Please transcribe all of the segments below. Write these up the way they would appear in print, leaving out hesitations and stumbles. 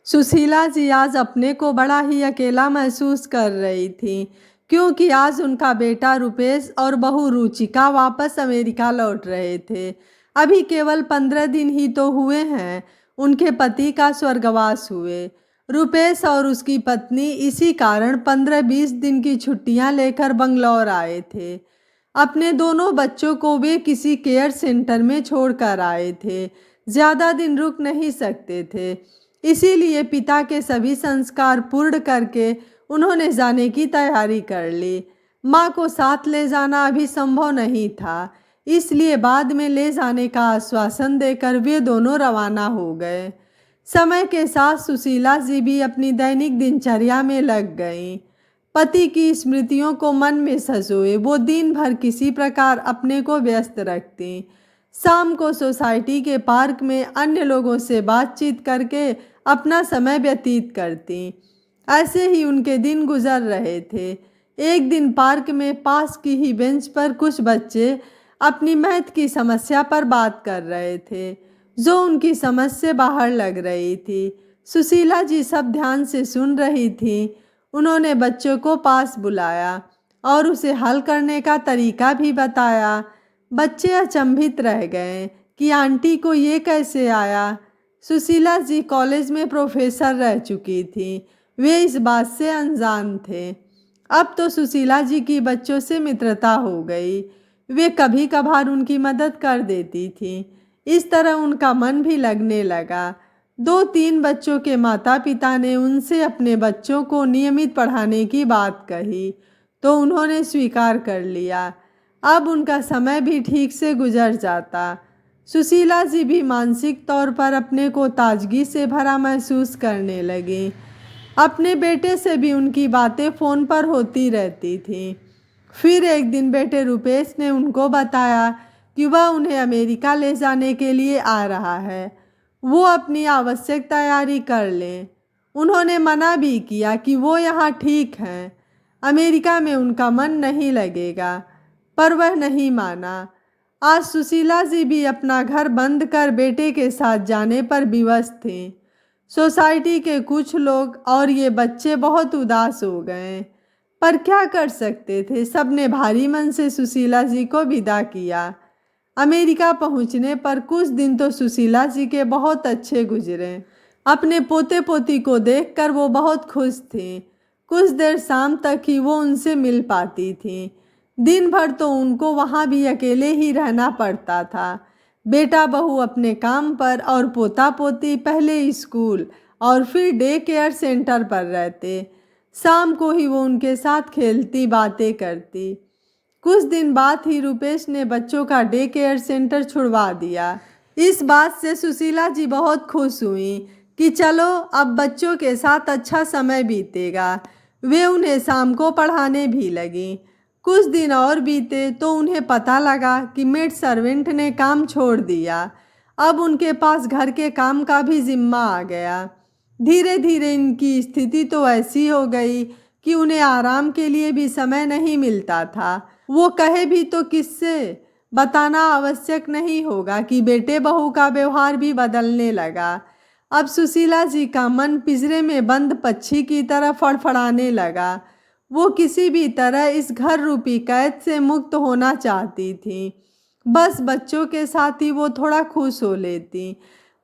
सुशीला जी आज अपने को बड़ा ही अकेला महसूस कर रही थी, क्योंकि आज उनका बेटा रुपेश और बहू रुचिका वापस अमेरिका लौट रहे थे। अभी केवल 15 दिन ही तो हुए हैं उनके पति का स्वर्गवास हुए। रुपेश और उसकी पत्नी इसी कारण 15-20 दिन की छुट्टियां लेकर बंगलौर आए थे। अपने दोनों बच्चों को वे किसी केयर सेंटर में छोड़कर आए थे, ज़्यादा दिन रुक नहीं सकते थे। इसीलिए पिता के सभी संस्कार पूर्ण करके उन्होंने जाने की तैयारी कर ली। माँ को साथ ले जाना अभी संभव नहीं था, इसलिए बाद में ले जाने का आश्वासन देकर वे दोनों रवाना हो गए। समय के साथ सुशीला जी भी अपनी दैनिक दिनचर्या में लग गईं। पति की स्मृतियों को मन में संजोए वो दिन भर किसी प्रकार अपने को व्यस्त रखती। शाम को सोसाइटी के पार्क में अन्य लोगों से बातचीत करके अपना समय व्यतीत करती। ऐसे ही उनके दिन गुजर रहे थे। एक दिन पार्क में पास की ही बेंच पर कुछ बच्चे अपनी मैथ की समस्या पर बात कर रहे थे, जो उनकी समझ से बाहर लग रही थी। सुशीला जी सब ध्यान से सुन रही थी। उन्होंने बच्चों को पास बुलाया और उसे हल करने का तरीका भी बताया। बच्चे अचंभित रह गए कि आंटी को ये कैसे आया। सुशीला जी कॉलेज में प्रोफेसर रह चुकी थी, वे इस बात से अनजान थे। अब तो सुशीला जी की बच्चों से मित्रता हो गई, वे कभी कभार उनकी मदद कर देती थी। इस तरह उनका मन भी लगने लगा। 2-3 बच्चों के माता पिता ने उनसे अपने बच्चों को नियमित पढ़ाने की बात कही, तो उन्होंने स्वीकार कर लिया। अब उनका समय भी ठीक से गुजर जाता। सुशीला जी भी मानसिक तौर पर अपने को ताजगी से भरा महसूस करने लगी। अपने बेटे से भी उनकी बातें फ़ोन पर होती रहती थीं। फिर एक दिन बेटे रुपेश ने उनको बताया कि वह उन्हें अमेरिका ले जाने के लिए आ रहा है, वो अपनी आवश्यक तैयारी कर लें। उन्होंने मना भी किया कि वो यहाँ ठीक हैं, अमेरिका में उनका मन नहीं लगेगा, पर वह नहीं माना। आज सुशीला जी भी अपना घर बंद कर बेटे के साथ जाने पर विवश थीं। सोसाइटी के कुछ लोग और ये बच्चे बहुत उदास हो गए, पर क्या कर सकते थे। सबने भारी मन से सुशीला जी को विदा किया। अमेरिका पहुंचने पर कुछ दिन तो सुशीला जी के बहुत अच्छे गुजरे। अपने पोते पोती को देखकर वो बहुत खुश थी। कुछ देर शाम तक ही वो उनसे मिल पाती थी। दिन भर तो उनको वहाँ भी अकेले ही रहना पड़ता था। बेटा बहू अपने काम पर और पोता पोती पहले स्कूल और फिर डे केयर सेंटर पर रहते। शाम को ही वो उनके साथ खेलती बातें करती। कुछ दिन बाद ही रुपेश ने बच्चों का डे केयर सेंटर छुड़वा दिया। इस बात से सुशीला जी बहुत खुश हुई कि चलो अब बच्चों के साथ अच्छा समय बीतेगा। वे उन्हें शाम को पढ़ाने भी लगी। कुछ दिन और बीते तो उन्हें पता लगा कि मेड सर्वेंट ने काम छोड़ दिया। अब उनके पास घर के काम का भी जिम्मा आ गया। धीरे धीरे इनकी स्थिति तो ऐसी हो गई कि उन्हें आराम के लिए भी समय नहीं मिलता था। वो कहे भी तो किससे, बताना आवश्यक नहीं होगा कि बेटे बहू का व्यवहार भी बदलने लगा। अब सुशीला जी का मन पिंजरे में बंद पक्षी की तरह फड़फड़ाने लगा। वो किसी भी तरह इस घर रूपी कैद से मुक्त होना चाहती थी। बस बच्चों के साथ ही वो थोड़ा खुश हो लेती,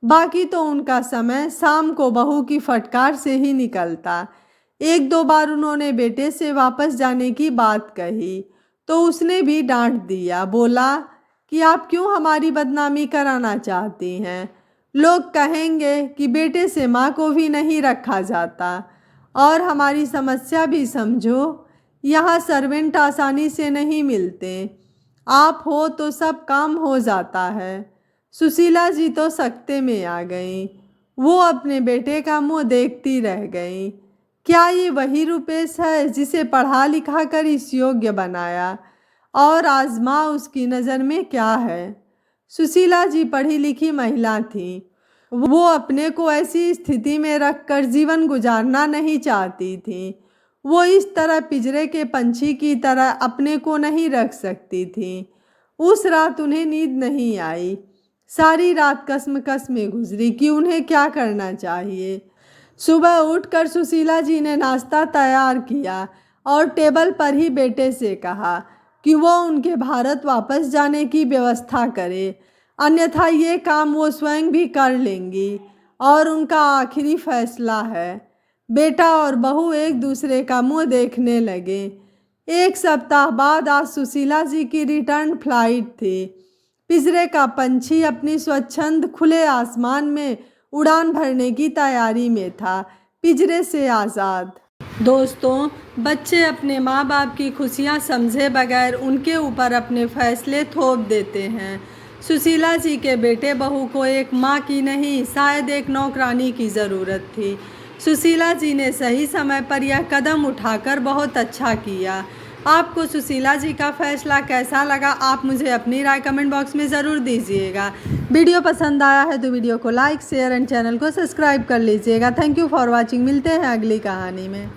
बाकी तो उनका समय शाम को बहू की फटकार से ही निकलता। 1-2 बार उन्होंने बेटे से वापस जाने की बात कही तो उसने भी डांट दिया। बोला कि आप क्यों हमारी बदनामी कराना चाहती हैं। लोग कहेंगे कि बेटे से माँ को भी नहीं रखा जाता, और हमारी समस्या भी समझो, यहाँ सर्वेंट आसानी से नहीं मिलते, आप हो तो सब काम हो जाता है। सुशीला जी तो सकते में आ गईं। वो अपने बेटे का मुंह देखती रह गईं। क्या ये वही रुपेश है जिसे पढ़ा लिखा कर इस योग्य बनाया, और आजमा उसकी नज़र में क्या है। सुशीला जी पढ़ी लिखी महिला थी। वो अपने को ऐसी स्थिति में रखकर जीवन गुजारना नहीं चाहती थी। वो इस तरह पिंजरे के पंछी की तरह अपने को नहीं रख सकती थी। उस रात उन्हें नींद नहीं आई। सारी रात कसम में गुजरी कि उन्हें क्या करना चाहिए। सुबह उठकर सुशीला जी ने नाश्ता तैयार किया और टेबल पर ही बेटे से कहा कि वो उनके भारत वापस जाने की व्यवस्था करे, अन्यथा ये काम वो स्वयं भी कर लेंगी और उनका आखिरी फैसला है। बेटा और बहू एक दूसरे का मुंह देखने लगे। एक सप्ताह बाद आज सुशीला जी की रिटर्न फ्लाइट थी। पिंजरे का पंछी अपनी स्वच्छंद खुले आसमान में उड़ान भरने की तैयारी में था, पिंजरे से आज़ाद। दोस्तों, बच्चे अपने माँ बाप की खुशियाँ समझे बगैर उनके ऊपर अपने फैसले थोप देते हैं। सुशीला जी के बेटे बहू को एक माँ की नहीं, शायद एक नौकरानी की ज़रूरत थी। सुशीला जी ने सही समय पर यह कदम उठाकर बहुत अच्छा किया। आपको सुशीला जी का फैसला कैसा लगा, आप मुझे अपनी राय कमेंट बॉक्स में ज़रूर दीजिएगा। वीडियो पसंद आया है तो वीडियो को लाइक शेयर एंड चैनल को सब्सक्राइब कर लीजिएगा। Thank you for watching. मिलते हैं अगली कहानी में।